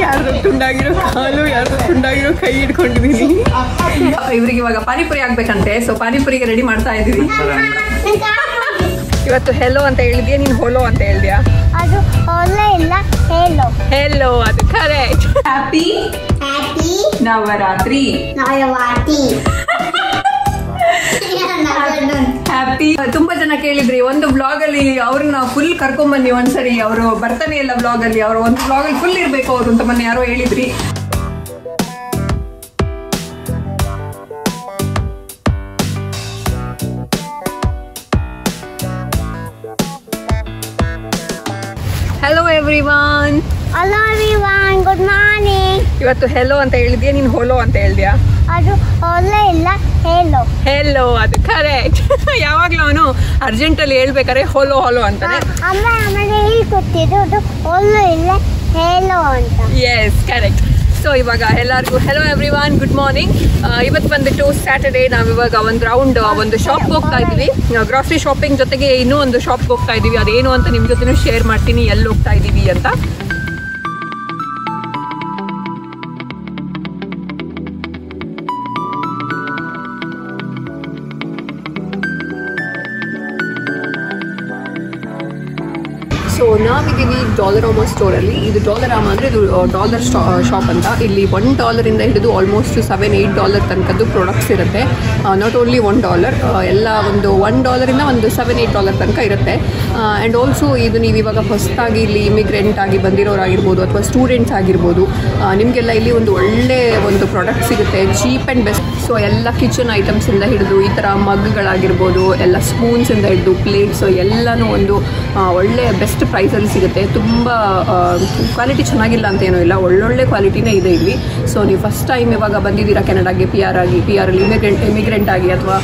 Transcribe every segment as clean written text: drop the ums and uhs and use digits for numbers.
ಯಾರ್ದು ತುಂಡಾಗಿರೋ ಕಾಲು ಯಾರ್ದು ತುಂಡಾಗಿರೋ ಕೈ ಹಿಡ್ಕೊಂಡಿದೀನಿ. ಇವ್ರಿಗೆ ಇವಾಗ ಪಾನಿಪುರಿ ಆಗ್ಬೇಕಂತೆ. ಸೊ ಪಾನಿಪುರಿಗೆ ರೆಡಿ ಮಾಡ್ತಾ ಇದೀವಿ. ಇವತ್ತು ಹೆಲೋ ಅಂತ ಹೇಳಿದ್ಯಾ, ನೀನು ಹೋಲೋ ಅಂತ ಹೇಳಿದ್ಯಾ? ಅದು ಹೋಲೋ ಇಲ್ಲ, ಹೆಲೋ. ಹೆಲೋ, ಅದು ಕರೆಕ್ಟ್. ಹ್ಯಾಪಿ ನವರಾತ್ರಿ. ಹ್ಯಾಪಿ. ತುಂಬಾ ಜನ ಕೇಳಿದ್ರಿ ಒಂದು ಬ್ಲಾಗ್ ಅಲ್ಲಿ ಅವ್ರನ್ನ ಫುಲ್ ಕರ್ಕೊಂಡ್ ಬನ್ನಿ ಒಂದ್ಸರಿ, ಅವರು ಬರ್ತಾನೆ ಇಲ್ಲ ಬ್ಲಾಗ್ ಅಲ್ಲಿ, ಅವ್ರು ಒಂದು ಬ್ಲಾಗ್ ಅಲ್ಲಿ ಫುಲ್ ಇರ್ಬೇಕು ಅವರು ಅಂತ ಮೊನ್ನೆ ಯಾರೋ ಹೇಳಿದ್ರಿ. Hello everyone. Hello everyone, good morning. ಇವತ್ತು ಹೆಲೋ ಅಂತ ಹೇಳಿದ್ಯಾ, ನೀನು ಹೋಲೋ ಅಂತ ಹೇಳಿದ್ಯಾ? ಅದು ಹೋಲೋ ಇಲ್ಲ, ಹೆಲೋ. ಹೆಲೋ, ಅದು ಕರೆಕ್ಟ್. ಯಾವಾಗ್ಲೂ ಅವನು ಅರ್ಜೆಂಟ್ ಅಲ್ಲಿ ಹೇಳ್ಬೇಕಾದ್ರೆ ಹೋಲೋ ಹೋಲೋ ಅಂತಾನೆ. ಅಮ್ಮ ಹೇಳ್ಕೊಟ್ಟಿದ್ದು ಅದು ಹೋಲೋ ಇಲ್ಲ, ಹೆಲೋ ಅಂತ. S, correct. ಸೊ ಇವಾಗ ಎಲ್ಲರಿಗೂ ಹೆಲೋ ಎವ್ರಿವಾನ್, ಗುಡ್ ಮಾರ್ನಿಂಗ್. ಇವತ್ತು ಬಂದ್ಬಿಟ್ಟು ಸ್ಯಾಟರ್ಡೇ. ನಾವಿವಾಗ ಒಂದು ರೌಂಡ್ ಒಂದು ಶಾಪ್ಗೆ ಹೋಗ್ತಾ ಇದ್ದೀವಿ, ಗ್ರಾಸರಿ ಶಾಪಿಂಗ್ ಜೊತೆಗೆ ಇನ್ನೂ ಒಂದು ಶಾಪ್ಗೆ ಹೋಗ್ತಾ ಇದ್ದೀವಿ. ಅದೇನು ಅಂತ ನಿಮ್ಮ ಜೊತೆನೂ ಶೇರ್ ಮಾಡ್ತೀನಿ ಎಲ್ಲಿ ಹೋಗ್ತಾ ಇದ್ದೀವಿ ಅಂತ. ಸೊ ನಾವಿದ್ದೀವಿ ಡಾಲರಾಮಾ ಸ್ಟೋರಲ್ಲಿ. ಇದು ಡಾಲರಾಮಾ ಅಂದರೆ ಇದು ಡಾಲರ್ ಶಾಪ್ ಅಂತ. ಇಲ್ಲಿ $1 ಇಂದ ಹಿಡಿದು ಆಲ್ಮೋಸ್ಟ್ $7-8 ತನಕದ್ದು ಪ್ರಾಡಕ್ಟ್ಸ್ ಇರುತ್ತೆ. ನಾಟ್ ಓನ್ಲಿ $1, ಎಲ್ಲ ಒಂದು $1 ಇಂದ ಒಂದು $7-8 ತನಕ ಇರುತ್ತೆ. ಆ್ಯಂಡ್ ಆಲ್ಸೋ ಇದು ನೀವು ಇವಾಗ ಹೊಸದಾಗಿ ಇಲ್ಲಿ ಇಮಿಗ್ರೆಂಟ್ ಆಗಿ ಬಂದಿರೋರಾಗಿರ್ಬೋದು ಅಥವಾ ಸ್ಟೂಡೆಂಟ್ಸ್ ಆಗಿರ್ಬೋದು, ನಿಮಗೆಲ್ಲ ಇಲ್ಲಿ ಒಂದು ಒಳ್ಳೆ ಒಂದು ಪ್ರಾಡಕ್ಟ್ ಸಿಗುತ್ತೆ, ಚೀಪ್ ಆ್ಯಂಡ್ ಬೆಸ್ಟ್. ಸೊ ಎಲ್ಲ ಕಿಚನ್ ಐಟಮ್ಸಿಂದ ಹಿಡಿದು ಈ ಥರ ಮಗ್ಗಳಾಗಿರ್ಬೋದು, ಎಲ್ಲ ಸ್ಪೂನ್ಸಿಂದ ಹಿಡಿದು ಪ್ಲೇಟ್ಸು ಎಲ್ಲನೂ ಒಂದು ಒಳ್ಳೆ ಬೆಸ್ಟ್ ಪ್ರೈಸಲ್ಲಿ ಸಿಗುತ್ತೆ. ತುಂಬ ಕ್ವಾಲಿಟಿ ಚೆನ್ನಾಗಿಲ್ಲ ಅಂತ ಏನೂ ಇಲ್ಲ, ಒಳ್ಳೊಳ್ಳೆ ಕ್ವಾಲಿಟಿನೇ ಇದೆ ಇಲ್ಲಿ. ಸೊ ನೀವು ಫಸ್ಟ್ ಟೈಮ್ ಇವಾಗ ಬಂದಿದ್ದೀರಾ ಕೆನಡಾಗೆ ಪಿ ಆರ್ ಅಲ್ಲಿ ಇಮಿಗ್ರೆಂಟ್ ಆಗಿ ಅಥವಾ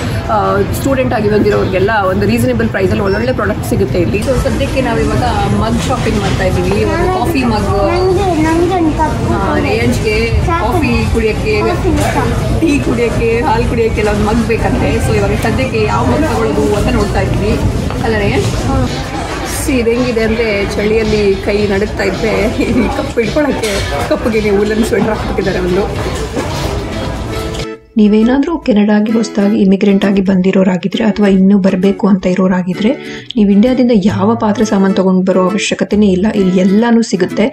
ಸ್ಟೂಡೆಂಟ್ ಆಗಿ ಬಂದಿರೋರಿಗೆಲ್ಲ ಒಂದು ರೀಸನೇಬಲ್ ಪ್ರೈಸಲ್ಲಿ ಒಳ್ಳೊಳ್ಳೆ ಪ್ರಾಡಕ್ಟ್ ಸಿಗುತ್ತೆ ಇಲ್ಲಿ. ಸೊ ಸದ್ಯಕ್ಕೆ ನಾವಿವಾಗ ಮಗ್ ಶಾಪಿಂಗ್ ಮಾಡ್ತಾ ಇದ್ದೀವಿ. ಒಂದು ಕಾಫಿ ಮಗ್, ರೇಂಜ್ಗೆ ಕಾಫಿ ಕುಡಿಯೋಕ್ಕೆ, ಟೀ ಕುಡಿಯೋಕ್ಕೆ, ಹಾಲು ಕುಡಿಯೋಕ್ಕೆಲ್ಲ ಒಂದು ಮಗ್ ಬೇಕಂತೆ. ಸೊ ಇವಾಗ ಸದ್ಯಕ್ಕೆ ಯಾವ ಮಗ್ ತಗೊಳ್ಳೋದು ಅಂತ ನೋಡ್ತಾ ಇದ್ವಿ. ಅಲ್ಲ ರೇಂಜ್ ಇದು ಹೆಂಗಿದೆ ಅಂದರೆ ಚಳಿಯಲ್ಲಿ ಕೈ ನಡುಗ್ತಾ ಇದ್ದರೆ ಕಪ್ಪು ಇಟ್ಕೊಳ್ಳೋಕ್ಕೆ ಕಪ್ಪಿಗೆ ಉಲ್ಲನ್ ಸ್ವೆಟರ್ ಹಾಕ್ಬಿಟ್ಟಿದ್ದಾರೆ ಒಂದು. ನೀವೇನಾದರೂ ಕೆನಡಾಗೆ ಹೊಸದಾಗಿ ಇಮಿಗ್ರೆಂಟ್ ಆಗಿ ಬಂದಿರೋರಾಗಿದ್ದರೆ ಅಥವಾ ಇನ್ನೂ ಬರಬೇಕು ಅಂತ ಇರೋರಾಗಿದ್ದರೆ ನೀವು ಇಂಡಿಯಾದಿಂದ ಯಾವ ಪಾತ್ರೆ ಸಾಮಾನು ತೊಗೊಂಡು ಬರೋ ಅವಶ್ಯಕತೆನೇ ಇಲ್ಲ. ಇಲ್ಲಿ ಎಲ್ಲನೂ ಸಿಗುತ್ತೆ.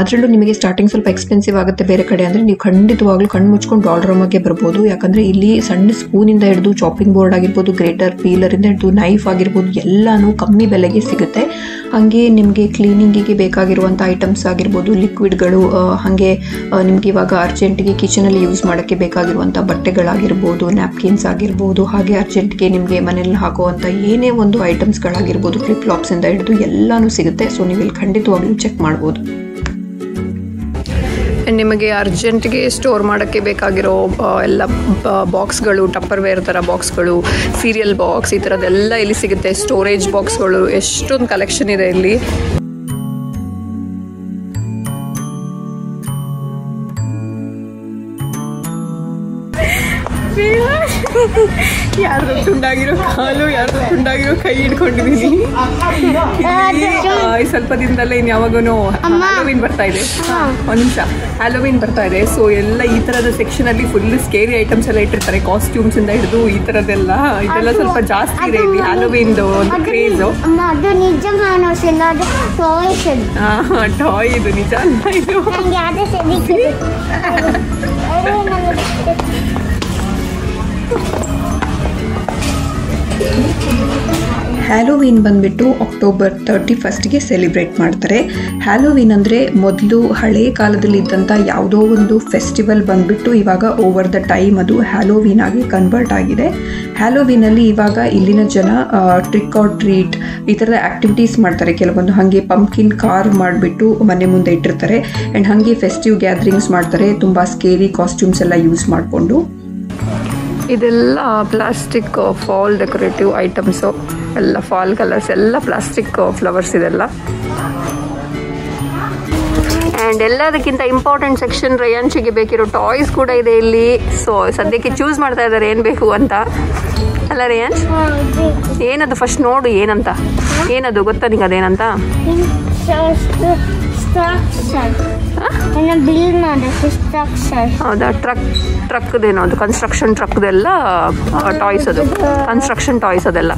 ಅದರಲ್ಲೂ ನಿಮಗೆ ಸ್ಟಾರ್ಟಿಂಗ್ ಸ್ವಲ್ಪ ಎಕ್ಸ್ಪೆನ್ಸಿವ್ ಆಗುತ್ತೆ ಬೇರೆ ಕಡೆ ಅಂದರೆ ನೀವು ಖಂಡಿತವಾಗ್ಲೂ ಕಣ್ಣು ಮುಚ್ಕೊಂಡು ಡಾಲರಾಮಾಗೆ ಬರ್ಬೋದು. ಯಾಕಂದರೆ ಇಲ್ಲಿ ಸಣ್ಣ ಸ್ಪೂನಿಂದ ಹಿಡಿದು ಚಾಪಿಂಗ್ ಬೋರ್ಡ್ ಆಗಿರ್ಬೋದು, ಗ್ರೇಟರ್ ಪೀಲರಿಂದ ಹಿಡಿದು ನೈಫ್ ಆಗಿರ್ಬೋದು, ಎಲ್ಲನೂ ಕಮ್ಮಿ ಬೆಲೆಗೆ ಸಿಗುತ್ತೆ. ಹಾಗೆ ನಿಮಗೆ ಕ್ಲೀನಿಂಗಿಗೆ ಬೇಕಾಗಿರುವಂಥ ಐಟಮ್ಸ್ ಆಗಿರ್ಬೋದು, ಲಿಕ್ವಿಡ್ಗಳು, ಹಾಗೆ ನಿಮಗೆ ಇವಾಗ ಅರ್ಜೆಂಟಿಗೆ ಕಿಚನಲ್ಲಿ ಯೂಸ್ ಮಾಡೋಕ್ಕೆ ಬೇಕಾಗಿರುವಂಥ ಬಟ್ಟೆಗಳಾಗಿರ್ಬೋದು, ನ್ಯಾಪ್ಕಿನ್ಸ್ ಆಗಿರ್ಬೋದು, ಹಾಗೆ ಅರ್ಜೆಂಟ್ಗೆ ನಿಮಗೆ ಮನೇಲಿ ಹಾಕುವಂಥ ಏನೇ ಒಂದು ಐಟಮ್ಸ್ಗಳಾಗಿರ್ಬೋದು, ಫ್ಲಿಪ್ ಫ್ಲಾಪ್ಸಿಂದ ಹಿಡಿದು ಎಲ್ಲನೂ ಸಿಗುತ್ತೆ. ಸೊ ನೀವು ಇಲ್ಲಿ ಖಂಡಿತವಾಗ್ಲೂ ಚೆಕ್ ಮಾಡ್ಬೋದು. ನಿಮಗೆ ಅರ್ಜೆಂಟ್ಗೆ ಸ್ಟೋರ್ ಮಾಡೋಕ್ಕೆ ಬೇಕಾಗಿರೋ ಎಲ್ಲ ಬಾಕ್ಸ್ಗಳು, ಟಪ್ಪರ್ವೇರ್ ಥರ ಬಾಕ್ಸ್ಗಳು, ಸೀರಿಯಲ್ ಬಾಕ್ಸ್, ಈ ಥರದ್ದೆಲ್ಲ ಇಲ್ಲಿ ಸಿಗುತ್ತೆ. ಸ್ಟೋರೇಜ್ ಬಾಕ್ಸ್ಗಳು, ಎಷ್ಟೊಂದು ಕಲೆಕ್ಷನ್ ಇದೆ ಇಲ್ಲಿ. ಯಾರ್ದು ತುಂಡಾಗಿರೋ ಕಾಲು ಯಾರ್ದು ತುಂಡಾಗಿರೋ ಕೈ ಹಿಡ್ಕೊಂಡಿದೀನಿ. ಸ್ವಲ್ಪ ದಿನದಲ್ಲೇ ಇನ್ನು ಯಾವಾಗೂ ಹ್ಯಾಲೋವಿನ್ ಬರ್ತಾ ಇದೆ. ಒಂದು ನಿಮಿಷ, ಹ್ಯಾಲೋವಿನ್ ಬರ್ತಾ ಇದೆ. ಸೊ ಎಲ್ಲ ಈ ಥರದ ಸೆಕ್ಷನಲ್ಲಿ ಫುಲ್ ಸ್ಕೇರಿ ಐಟಮ್ಸ್ ಎಲ್ಲ ಇಟ್ಟಿರ್ತಾರೆ, ಕಾಸ್ಟ್ಯೂಮ್ಸ್ ಇಂದ ಹಿಡಿದು ಈ ಥರದ್ದೆಲ್ಲ. ಇದೆಲ್ಲ ಸ್ವಲ್ಪ ಜಾಸ್ತಿ ಇದೆ ಇಲ್ಲಿ ಹ್ಯಾಲೋವಿನ್ದು ಒಂದು ಕ್ರೇಜು. ಟಾಯ್ ಇದು ನಿಜ ಅಲ್ಲ ಇದು. ಹ್ಯಾಲೋವೀನ್ ಬಂದುಬಿಟ್ಟು ಅಕ್ಟೋಬರ್ 31ಗೆ ಸೆಲಿಬ್ರೇಟ್ ಮಾಡ್ತಾರೆ. ಹ್ಯಾಲೋವೀನ್ ಅಂದರೆ ಮೊದಲು ಹಳೆ ಕಾಲದಲ್ಲಿ ಇದ್ದಂಥ ಯಾವುದೋ ಒಂದು ಫೆಸ್ಟಿವಲ್ ಬಂದುಬಿಟ್ಟು ಇವಾಗ ಓವರ್ ದ ಟೈಮ್ ಅದು ಹ್ಯಾಲೋವೀನ್ ಆಗಿ ಕನ್ವರ್ಟ್ ಆಗಿದೆ. ಹ್ಯಾಲೋವೀನಲ್ಲಿ ಇವಾಗ ಇಲ್ಲಿನ ಜನ ಟ್ರಿಕ್ ಆರ್ ಟ್ರೀಟ್ ಈ ಥರದ ಆ್ಯಕ್ಟಿವಿಟೀಸ್ ಮಾಡ್ತಾರೆ. ಕೆಲವೊಂದು ಹಾಗೆ ಪಂಪ್ಕಿನ್ ಕಾರ್ ಮಾಡಿಬಿಟ್ಟು ಮನೆ ಮುಂದೆ ಇಟ್ಟಿರ್ತಾರೆ. ಆ್ಯಂಡ್ ಹಾಗೆ ಫೆಸ್ಟಿವ್ ಗ್ಯಾದರಿಂಗ್ಸ್ ಮಾಡ್ತಾರೆ, ತುಂಬ ಸ್ಕೇರಿ ಕಾಸ್ಟ್ಯೂಮ್ಸ್ ಎಲ್ಲ ಯೂಸ್ ಮಾಡಿಕೊಂಡು. ಇದೆಲ್ಲ ಪ್ಲಾಸ್ಟಿಕ್ ಫಾಲ್ ಡೆಕೋರೇಟಿವ್ ಐಟಮ್ಸು, ಎಲ್ಲ ಫಾಲ್ ಕಲರ್ಸ್, ಎಲ್ಲ ಪ್ಲಾಸ್ಟಿಕ್ ಫ್ಲವರ್ಸ್ ಇದೆಲ್ಲ. ಆ್ಯಂಡ್ ಎಲ್ಲದಕ್ಕಿಂತ ಇಂಪಾರ್ಟೆಂಟ್ ಸೆಕ್ಷನ್ ರಯಾನ್ಶಿಗೆ ಬೇಕಿರೋ ಟಾಯ್ಸ್ ಕೂಡ ಇದೆ ಇಲ್ಲಿ. ಸೊ ಸದ್ಯಕ್ಕೆ ಚೂಸ್ ಮಾಡ್ತಾ ಇದ್ದಾರೆ ಏನು ಬೇಕು ಅಂತ. ಅಲ್ಲ ರೇಯಾನ್ಶ್, ಏನದು ಫಸ್ಟ್ ನೋಡು, ಏನಂತ, ಏನದು ಗೊತ್ತಾ ನಿಂಗೆ ಅದೇನಂತ? ಬಿಲ್ ಮಾಡೋಕ್ಕೆ ಸ್ಟ್ರಕ್ಚರ್. ಹೌದಾ? ಟ್ರಕ್ದೇನೋ ಅದು ಕನ್ಸ್ಟ್ರಕ್ಷನ್ ಟ್ರಕ್ದೆಲ್ಲ ಟಾಯ್ಸ್, ಅದು ಕನ್ಸ್ಟ್ರಕ್ಷನ್ ಟಾಯ್ಸ್ ಅದೆಲ್ಲ.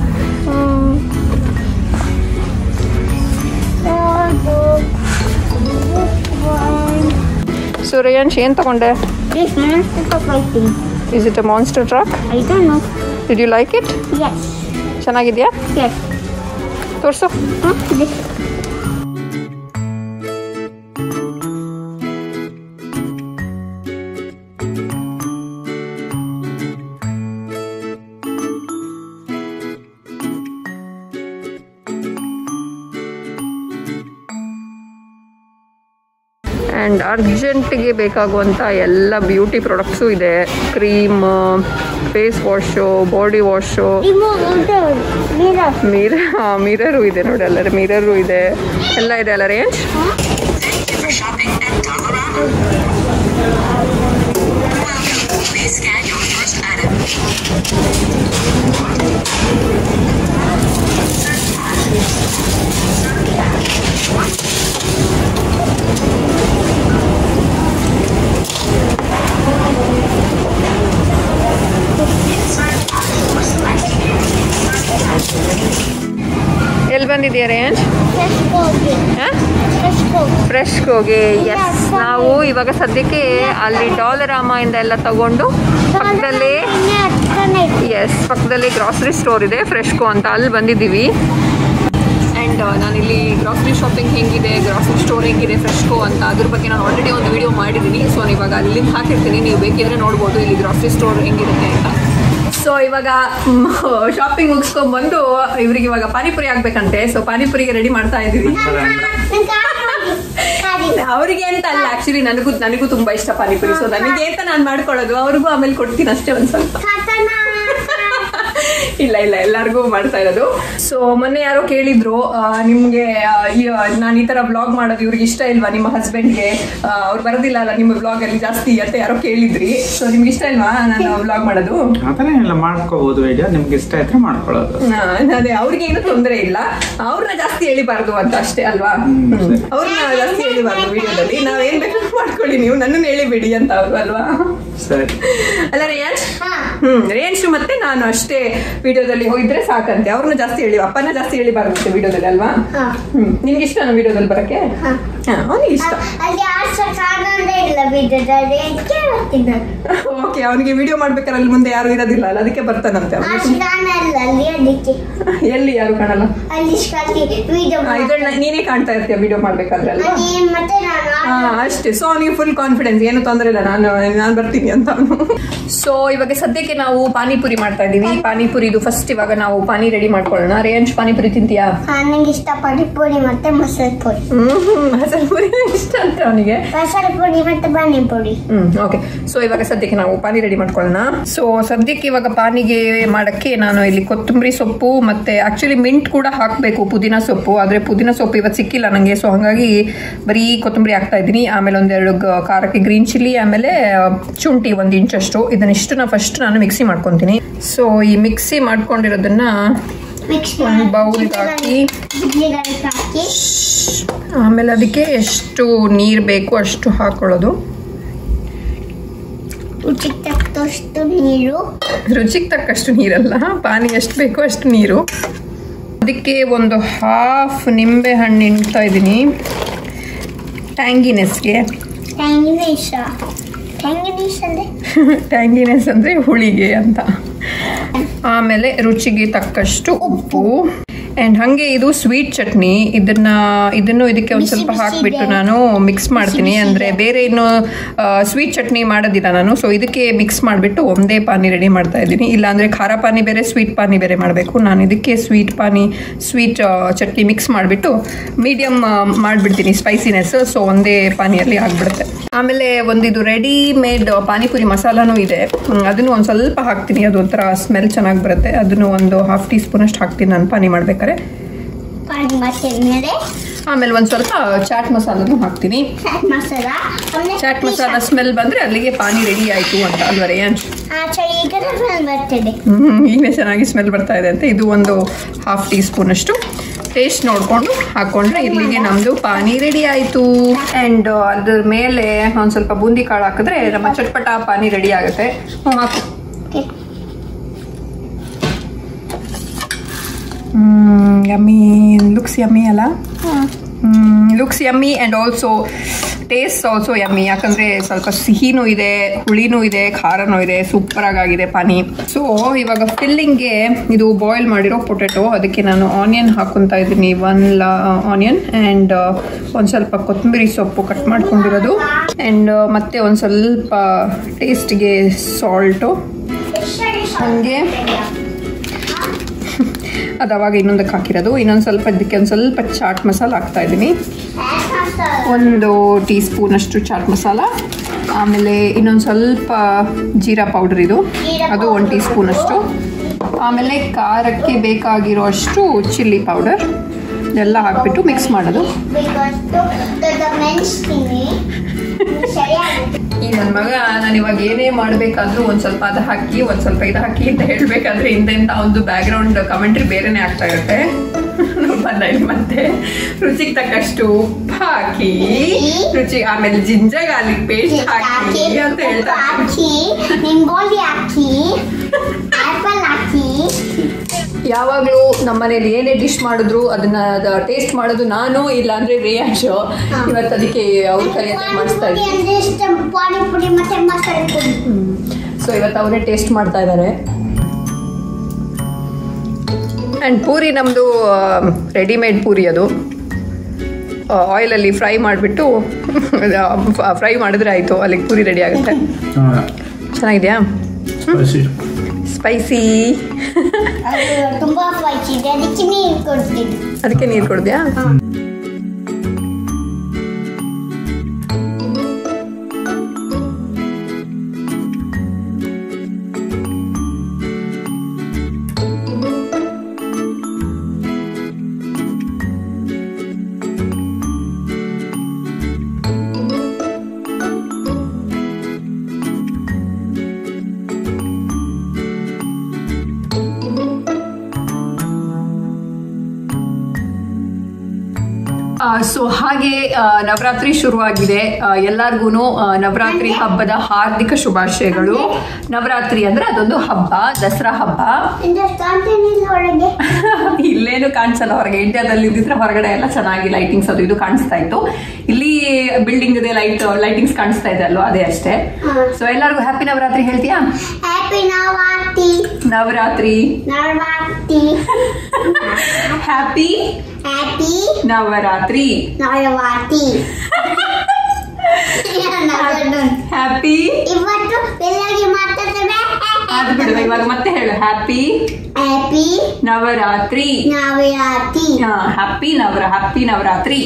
ಸೊ ರೇಯಾನ್ಶ್ ಏನು ತಗೊಂಡೆ? Is it a monster truck? I don't know. Did you like it? Yes. ಚೆನ್ನಾಗಿದೆಯಾ? Yes. ತೋರಿಸು. This. ಆ್ಯಂಡ್ ಅರ್ಜೆಂಟಿಗೆ ಬೇಕಾಗುವಂಥ ಎಲ್ಲ ಬ್ಯೂಟಿ ಪ್ರಾಡಕ್ಟ್ಸು ಇದೆ. Cream, face wash, body wash, mirror ಇದೆ ನೋಡಿ, ಎಲ್ಲರ ಮಿರರು ಇದೆ, ಎಲ್ಲ ಇದೆ ಅಲ್ಲ ರೇಂಜ್. ಎಲ್ಲಿ ಬಂದಿದೆಯಾ ರೇಂಜ್? ಫ್ರೆಶ್ಗೆ. ಎಸ್, ನಾವು ಇವಾಗ ಸದ್ಯಕ್ಕೆ ಅಲ್ಲಿ ಡಾಲರಾಮ ಇಂದ ಎಲ್ಲ ತಗೊಂಡು ಪಕ್ಕದಲ್ಲಿ ಪಕ್ಕದಲ್ಲಿ ಗ್ರಾಸರಿ ಸ್ಟೋರ್ ಇದೆ ಫ್ರೆಶ್ಕೋ ಅಂತ, ಅಲ್ಲಿ ಬಂದಿದ್ದೀವಿ. ಆ್ಯಂಡ್ ನಾನಿಲ್ಲಿ ಗ್ರಾಸರಿ ಶಾಪಿಂಗ್ ಹೆಂಗಿದೆ, ಗ್ರಾಸರಿ ಸ್ಟೋರ್ ಹೆಂಗಿದೆ ಫ್ರೆಶ್ಕೋ ಅಂತ, ಅದ್ರ ಬಗ್ಗೆ ನಾನು ಆಲ್ರೆಡಿ ಒಂದು ವಿಡಿಯೋ ಮಾಡಿದ್ದೀನಿ. ಸೊ ಇವಾಗ ಅಲ್ಲಿ ಹಾಕಿರ್ತೀನಿ, ನೀವು ಬೇಕಿದ್ರೆ ನೋಡ್ಬೋದು ಇಲ್ಲಿ ಗ್ರಾಸರಿ ಸ್ಟೋರ್ ಹೆಂಗಿರುತ್ತೆ ಅಂತ. ಸೊ ಇವಾಗ ಶಾಪಿಂಗ್ ಮುಗಿಸ್ಕೊಂಡ್ಬಂದು ಇವ್ರಿಗೆ ಇವಾಗ ಪಾನಿಪುರಿ ಆಗ್ಬೇಕಂತೆ. ಸೊ ಪಾನಿಪುರಿಗೆ ರೆಡಿ ಮಾಡ್ತಾ ಇದ್ದೀವಿ. ಅವರಿಗೆ ಅಂತ ಅಲ್ಲ, ಆಕ್ಚುಲಿ ನನಗೂ ತುಂಬಾ ಇಷ್ಟ ಪಾನಿಪುರಿ. ಸೊ ನನಗೆ ಅಂತ ನಾನು ಮಾಡ್ಕೊಳ್ಳೋದು, ಅವ್ರಿಗೂ ಆಮೇಲೆ ಕೊಡ್ತೀನಿ ಅಷ್ಟೇ ಒಂದ್ ಸ್ವಲ್ಪ. ಇಲ್ಲ ಎಲ್ಲರಿಗೂ ಮಾಡ್ತಾ ಇರೋದು. ಸೊ ಮೊನ್ನೆ ಯಾರೋ ಕೇಳಿದ್ರು, ನಿಮ್ಗೆ ನಾನು ಈ ತರ ಬ್ಲಾಗ್ ಮಾಡೋದು ಇವ್ರಿಗೆ ಇಷ್ಟ ಇಲ್ವಾ ನಿಮ್ಮ ಹಸ್ಬೆಂಡ್ಗೆ, ಅವ್ರು ಬರೋದಿಲ್ಲ ಅಲ್ಲ ನಿಮ್ಮ ಬ್ಲಾಗ್ ಅಲ್ಲಿ ಜಾಸ್ತಿ ಅಂತ ಯಾರೋ ಕೇಳಿದ್ರಿ. ಸೊ ನಿಮ್ಗೆ ಇಷ್ಟ ಇಲ್ವಾ ನಾನು ಬ್ಲಾಗ್ ಮಾಡೋದು? ಮಾಡ್ಕೋಬಹುದು, ವಿಡಿಯೋ ನಿಮ್ಗೆ ಇಷ್ಟ ಇದ್ರೆ ಮಾಡ್ಕೊಳ್ಳೋದು. ಅದೇ, ಅವ್ರಿಗೆ ಏನು ತೊಂದರೆ ಇಲ್ಲ, ಅವ್ರನ್ನ ಜಾಸ್ತಿ ಹೇಳಿಬಾರ್ದು ಅಂತ ಅಷ್ಟೇ ಅಲ್ವಾ. ಅವ್ರನ್ನ ಜಾಸ್ತಿ ಹೇಳಿಬಾರ್ದು ವಿಡಿಯೋದಲ್ಲಿ, ನಾವೇನ್ ಬೇಕಾದ್ರೂ ಮಾಡ್ಕೊಳ್ಳಿ, ನೀವು ನನ್ನನ್ನು ಹೇಳಿಬಿಡಿ ಅಂತ ಅವ್ರು ಅಲ್ವಾ. ಸರಿ ಅಲ್ಲ ರೇಂಜ್? ರೇಂಜ್ ಮತ್ತೆ ನಾನು ಅಷ್ಟೇ ವಿಡಿಯೋದಲ್ಲಿ ಹೋಗಿದ್ರೆ ಸಾಕಂತೆ, ಅವ್ರನ್ನ ಜಾಸ್ತಿ ಹೇಳಿ, ಅಪ್ಪನ ಜಾಸ್ತಿ ಹೇಳಿಬಾರ್ದಂತೆ ವಿಡಿಯೋದಲ್ಲಿ ಅಲ್ವಾ. ನಿನ್ಗೆ ಇಷ್ಟ ವಿಡಿಯೋದಲ್ಲಿ ಬರಕ್ಕೆ? ಅವನಿಗೆ ಇಷ್ಟ. ಓಕೆ, ಅವನಿಗೆ ವಿಡಿಯೋ ಮಾಡ್ಬೇಕಾದ್ರೆ ಅಲ್ಲಿ ಮುಂದೆ ಯಾರು ಇರೋದಿಲ್ಲ ಅಲ್ಲ, ಅದಕ್ಕೆ ಬರ್ತಾನಂತೆ. ಎಲ್ಲಿ ಯಾರು ಕಾಣಲ್ಲ? ಇದನ್ನ ನೀನೇ ಕಾಣ್ತಾ ಇರ್ತೀಯ ವಿಡಿಯೋ ಮಾಡ್ಬೇಕಾದ್ರೆ ಅಲ್ವಾ? ಅಷ್ಟೇ. ಸೊ ಅವನಿಗೆ ಫುಲ್ ಕಾನ್ಫಿಡೆನ್ಸ್, ಏನು ತೊಂದರೆ ಇಲ್ಲ, ನಾನು ಬರ್ತೀನಿ ಅಂತ ಅವನು. ಸೊ ಇವಾಗ ಸದ್ಯಕ್ಕೆ ನಾವು ಪಾನಿಪುರಿ ಮಾಡ್ತಾ ಇದೀವಿ. ಪಾನಿಪುರಿದು ಫಸ್ಟ್ ಇವಾಗ ನಾವು ಪಾನಿ ರೆಡಿ ಮಾಡ್ಕೊಳ್ಳೋಣ. ರೇಂಜ್ ಪಾನಿಪುರಿ ತಿಂತೀಯಾ? ನನಗೆ ಇಷ್ಟ ಪಾನಿಪುರಿ ಮತ್ತೆ ಮಸಾಲೆ ಪುರಿ. ಮಸಾಲೆ ಪುರಿ ಇಷ್ಟ ಅಂತ ಅವನಿಗೆ. ಮಸಾಲೆ ಪುರಿ ಮತ್ತೆ ಪಾನಿಪುರಿ. ಓಕೆ. ಸೊ ಇವಾಗ ಸದ್ಯಕ್ಕೆ ನಾವು ಪಾನಿ ರೆಡಿ ಮಾಡ್ಕೊಳ್ಳೋಣ. ಸೊ ಸದ್ಯಕ್ಕೆ ಇವಾಗ ಪಾನಿಗೆ ಮಾಡಕ್ಕೆ ನಾನು ಇಲ್ಲಿ ಕೊತ್ತಂಬರಿ ಸೊಪ್ಪು ಮತ್ತೆ ಆಕ್ಚುಲಿ ಮಿಂಟ್ ಕೂಡ ಹಾಕಬೇಕು, ಪುದೀನ ಸೊಪ್ಪು, ಆದ್ರೆ ಪುದೀನ ಸೊಪ್ಪು ಇವತ್ತು ಸಿಕ್ಕಿಲ್ಲ ನಂಗೆ. ಸೊ ಹಂಗಾಗಿ ಬರೀ ಕೊತ್ತಂಬರಿ ಹಾಕ್ತಾ ಇದ್ದೀನಿ. ಆಮೇಲೆ ಒಂದೆರಡು ಖಾರಕ್ಕೆ ಗ್ರೀನ್ ಚಿಲ್ಲಿ, ಆಮೇಲೆ ಶುಂಠಿ 1 ಇಂಚಷ್ಟು. ಇದನ್ನಿಷ್ಟನ್ನ ಫಸ್ಟ್ ನಾನು ಮಿಕ್ಸಿ ಮಾಡ್ಕೊಂತೀನಿ. ಸೊ ಈ ಮಿಕ್ಸಿ ಮಾಡ್ಕೊಂಡಿರೋದನ್ನ ಒಂದು ಬೌಲ್ಗೆ ಹಾಕಿ, ಆಮೇಲೆ ಅದಕ್ಕೆ ಎಷ್ಟು ನೀರು ಬೇಕು ಅಷ್ಟು ಹಾಕೊಳ್ಳೋದು. ರುಚಿಗೆ ತಕ್ಕಷ್ಟು ನೀರಲ್ಲ, ಪಾನಿ ಎಷ್ಟು ಬೇಕೋ ಅಷ್ಟು ನೀರು. ಅದಕ್ಕೆ ಒಂದು ಹಾಫ್ ನಿಂಬೆ ಹಣ್ಣು ಇಡ್ತಾ ಇದ್ದೀನಿ ಟ್ಯಾಂಗಿನೆಸ್ಗೆ. ಟ್ಯಾಂಗಿನೆಸ್ ಅಂದ್ರೆ ಹುಳಿಗೆ ಅಂತ. ಆಮೇಲೆ ರುಚಿಗೆ ತಕ್ಕಷ್ಟು ಉಪ್ಪು. ಆ್ಯಂಡ್ ಹಾಗೆ ಇದು ಸ್ವೀಟ್ ಚಟ್ನಿ, ಇದನ್ನು ಇದಕ್ಕೆ ಒಂದು ಸ್ವಲ್ಪ ಹಾಕಿಬಿಟ್ಟು ನಾನು ಮಿಕ್ಸ್ ಮಾಡ್ತೀನಿ. ಅಂದರೆ ಬೇರೆ ಇನ್ನು ಸ್ವೀಟ್ ಚಟ್ನಿ ಮಾಡೋದಿಲ್ಲ ನಾನು. ಸೊ ಇದಕ್ಕೆ ಮಿಕ್ಸ್ ಮಾಡಿಬಿಟ್ಟು ಒಂದೇ ಪಾನಿ ರೆಡಿ ಮಾಡ್ತಾ ಇದ್ದೀನಿ. ಇಲ್ಲಾಂದರೆ ಖಾರ ಪಾನಿ ಬೇರೆ, ಸ್ವೀಟ್ ಪಾನಿ ಬೇರೆ ಮಾಡಬೇಕು. ನಾನು ಇದಕ್ಕೆ ಸ್ವೀಟ್ ಚಟ್ನಿ ಮಿಕ್ಸ್ ಮಾಡಿಬಿಟ್ಟು ಮೀಡಿಯಮ್ ಮಾಡಿಬಿಡ್ತೀನಿ ಸ್ಪೈಸಿನೆಸ್. ಸೊ ಒಂದೇ ಪಾನಿಯಲ್ಲಿ ಆಗಿಬಿಡುತ್ತೆ. ಆಮೇಲೆ ಒಂದಿದು ರೆಡಿ ಮೇಡ್ ಪಾನಿಪುರಿ ಮಸಾಲಾನೂ ಇದೆ, ಅದನ್ನು ಒಂದು ಸ್ವಲ್ಪ ಹಾಕ್ತೀನಿ. ಅದು ಒಂಥರ ಸ್ಮೆಲ್ ಚೆನ್ನಾಗಿ ಬರುತ್ತೆ. ಅದನ್ನು ಒಂದು ½ ಟೀ ಸ್ಪೂನ್ ಅಷ್ಟು ಹಾಕ್ತೀನಿ ನಾನು ಪಾನಿ ಮಾಡಬೇಕಾದ್ರೆ. ಆಮೇಲೆ ಒಂದು ಸ್ವಲ್ಪ ಚಾಟ್ ಮಸಾಲನು ಹಾಕ್ತೀನಿ. ಚಾಟ್ ಮಸಾಲ ಸ್ಮೆಲ್ ಬಂದ್ರೆ ಅಲ್ಲಿಗೆ ಪಾನಿ ರೆಡಿ ಆಯ್ತು ಅಂತ ಅಲ್ವಾ ರೇಂಜ್? ಈಗಲೇ ಚೆನ್ನಾಗಿ ಸ್ಮೆಲ್ ಬರ್ತಾ ಇದೆ ಅಂತ. ಇದು ಒಂದು ½ ಟೀ ಸ್ಪೂನ್ ಅಷ್ಟು. ಟೇಸ್ಟ್ ನೋಡಿಕೊಂಡು ಹಾಕ್ಕೊಂಡ್ರೆ ಇಲ್ಲಿಗೆ ನಮ್ಮದು ಪಾನಿ ರೆಡಿ ಆಯಿತು. ಆ್ಯಂಡ್ ಅದ್ರ ಮೇಲೆ ಒಂದು ಸ್ವಲ್ಪ ಬೂಂದಿ ಕಾಳು ಹಾಕಿದ್ರೆ ನಮ್ಮ ಚಟ್ಪಟ ಪಾನಿ ರೆಡಿ ಆಗುತ್ತೆ. ಹಾಕು. ಯಮ್ಮಿ, ಲುಕ್ಸ್ ಯಮ್ಮಿ ಅಲ್ಲ? Looks yummy and also taste also yummy. ಯಾಕಂದರೆ ಸ್ವಲ್ಪ ಸಿಹಿನೂ ಇದೆ, ಹುಳಿನೂ ಇದೆ, ಖಾರನೂ ಇದೆ. ಸೂಪರಾಗಿದೆ ಪಾನಿ. ಸೊ ಇವಾಗ ಫಿಲ್ಲಿಂಗ್ಗೆ ಇದು ಬಾಯ್ಲ್ ಮಾಡಿರೋ ಪೊಟೆಟೊ, ಅದಕ್ಕೆ ನಾನು ಆನಿಯನ್ ಹಾಕ್ಕೊತಾ ಇದ್ದೀನಿ. 1 ಆನಿಯನ್ ಆ್ಯಂಡ್ ಒಂದು ಸ್ವಲ್ಪ ಕೊತ್ತಂಬರಿ ಸೊಪ್ಪು ಕಟ್ ಮಾಡ್ಕೊಂಡಿರೋದು ಆ್ಯಂಡ್ ಮತ್ತೆ ಒಂದು ಸ್ವಲ್ಪ ಟೇಸ್ಟ್ಗೆ ಸಾಲ್ಟು, ಹಾಗೆ ಅದು ಅವಾಗ ಇನ್ನೊಂದಕ್ಕೆ ಹಾಕಿರೋದು. ಇನ್ನೊಂದು ಸ್ವಲ್ಪ ಇದಕ್ಕೆ ಒಂದು ಸ್ವಲ್ಪ ಚಾಟ್ ಮಸಾಲ ಹಾಕ್ತಾ ಇದ್ದೀನಿ, 1 ಟೀ ಸ್ಪೂನ್ ಅಷ್ಟು ಚಾಟ್ ಮಸಾಲ. ಆಮೇಲೆ ಇನ್ನೊಂದು ಸ್ವಲ್ಪ ಜೀರಾ ಪೌಡರ್, ಇದು ಅದು 1 ಟೀ ಸ್ಪೂನ್ ಅಷ್ಟು. ಆಮೇಲೆ ಖಾರಕ್ಕೆ ಬೇಕಾಗಿರೋ ಅಷ್ಟು ಚಿಲ್ಲಿ ಪೌಡರ್ ಎಲ್ಲ ಹಾಕ್ಬಿಟ್ಟು ಮಿಕ್ಸ್ ಮಾಡೋದು. ಈ ನನ್ನ ಮಗ ನಾನು ಇವಾಗ ಏನೇ ಮಾಡಬೇಕಾದ್ರೂ ಒಂದು ಸ್ವಲ್ಪ ಅದು ಹಾಕಿ ಒಂದು ಸ್ವಲ್ಪ ಇದು ಹಾಕಿ ಅಂತ ಹೇಳಬೇಕಾದ್ರೆ ಹಿಂದೆಂತ ಒಂದು ಬ್ಯಾಕ್ಗ್ರೌಂಡ್ ಕಮೆಂಟ್ರಿ ಬೇರೆನೇ ಆಗ್ತಾ ಇರುತ್ತೆ. ಮತ್ತೆ ರುಚಿಗೆ ತಕ್ಕಷ್ಟು ಉಪ್ಪು ಹಾಕಿ, ರುಚಿ ಆಮೇಲೆ ಜಿಂಜರ್ ಗಾರ್ಲಿಕ್ ಪೇಸ್ಟ್ ಹಾಕಿ ಅಂತ ಹೇಳ್ತಾ ಯಾವಾಗಲೂ ನಮ್ಮನೇಲಿ ಏನೇ ಡಿಶ್ ಮಾಡಿದ್ರು ಅದನ್ನ ಟೇಸ್ಟ್ ಮಾಡೋದು ನಾನು, ಇಲ್ಲ ಅಂದ್ರೆ ರೇಯಾಜ್. ಇವತ್ತು ಅದಕ್ಕೆ ಅವ್ರ ಕೈಯಲ್ಲಿ ಮಾಡಿಸ್ತಾ ಇದ್ದೀನಿ. ಸೊ ಇವತ್ತು ಅವರೇ ಟೇಸ್ಟ್ ಮಾಡ್ತಾ ಇದ್ದಾರೆ. ಆ್ಯಂಡ್ ಪೂರಿ ನಮ್ಮದು ರೆಡಿಮೇಡ್ ಪೂರಿ, ಅದು ಆಯಿಲಲ್ಲಿ ಫ್ರೈ ಮಾಡಿಬಿಟ್ಟು ಫ್ರೈ ಮಾಡಿದ್ರೆ ಆಯಿತು, ಅಲ್ಲಿಗೆ ಪೂರಿ ರೆಡಿ ಆಗುತ್ತೆ. ಚೆನ್ನಾಗಿದೆಯಾ? ಸ್ಪೈಸಿ. ತುಂಬಾ ಸ್ಪೈಸಿ ಇದೆ, ಅದಕ್ಕೆ ನೀರು ಕೊಡ್ತೀಯಾ? ಸೊ ಹಾಗೆ ನವರಾತ್ರಿ ಶುರುವಾಗಿದೆ. ಎಲ್ಲರಿಗೂ ನವರಾತ್ರಿ ಹಬ್ಬದ ಹಾರ್ದಿಕ ಶುಭಾಶಯಗಳು. ನವರಾತ್ರಿ ಅಂದ್ರೆ ಅದೊಂದು ಹಬ್ಬ, ದಸರಾ ಹಬ್ಬ. ಇಲ್ಲೇನು ಕಾಣಿಸಲ್ಲ ಹೊರಗೆ. ಇಂಡಿಯಾದಲ್ಲಿ ಇದ್ದಿದ್ರೆ ಹೊರಗಡೆ ಎಲ್ಲ ಚೆನ್ನಾಗಿ ಲೈಟಿಂಗ್ಸ್ ಅದು ಇದು ಕಾಣಿಸ್ತಾ ಇತ್ತು. ಇಲ್ಲಿ ಬಿಲ್ಡಿಂಗ್ ಇದೆ, ಲೈಟಿಂಗ್ಸ್ ಕಾಣಿಸ್ತಾ ಇದೆ ಅಲ್ವಾ, ಅದೇ ಅಷ್ಟೇ. ಸೊ ಎಲ್ಲರಿಗೂ ಹ್ಯಾಪಿ ನವರಾತ್ರಿ ಹೇಳ್ತೀಯಾ? Happy Navratri. Navratri. Navratri. Happy happy Navratri. Navratri. Happy. ಇವತ್ತು ಬೆಳಗ್ಗೆ ಮಾತಾಡ್ತೇವೆ. ಅದು ಬಿಡು, ಇವಾಗ ಮತ್ತೆ ಹೇಳು. Happy happy Navratri. Navratri. Happy Navratri.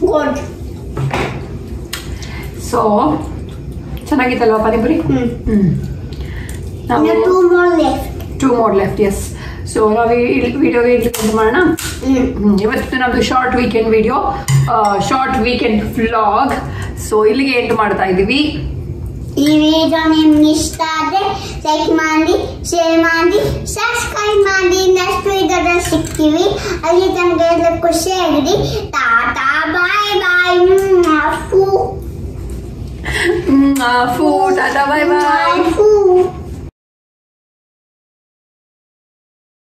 Good. So ಚೆನ್ನಾಗಿತ್ತಲ್ವಾ panipuri? Two more left. Yes. So ನಾವು ವಿಡಿಯೋಗೆ ಎಂಡ್ ಮಾಡೋಣ. ಇವತ್ತು ನಮ್ದು short weekend video, short weekend vlog. So ಇಲ್ಲಿಗೆ ಎಂಡ್ ಮಾಡ್ತಾ ಇದೀವಿ. ಈ ವಿಡಿಯೋ ನಿಮ್ಗೆ ಇಷ್ಟ ಆದ್ರೆ ಲೈಕ್ ಮಾಡಿ, ಶೇರ್ ಮಾಡಿ, ಸಬ್ಸ್ಕ್ರೈಬ್ ಮಾಡಿ. ನೆಕ್ಸ್ಟ್ ವಿಡಿಯೋದಲ್ಲಿ ಸಿಗ್ತೀವಿ. ಅಲ್ಲಿ ತನಕ ಎಲ್ಲ ಖುಷಿಯಾಗಿರಿ. ಟಾಟಾ, ಬಾಯ್ ಬಾಯ್. ಟಾಟಾ, ಬಾಯ್ ಬಾಯ್.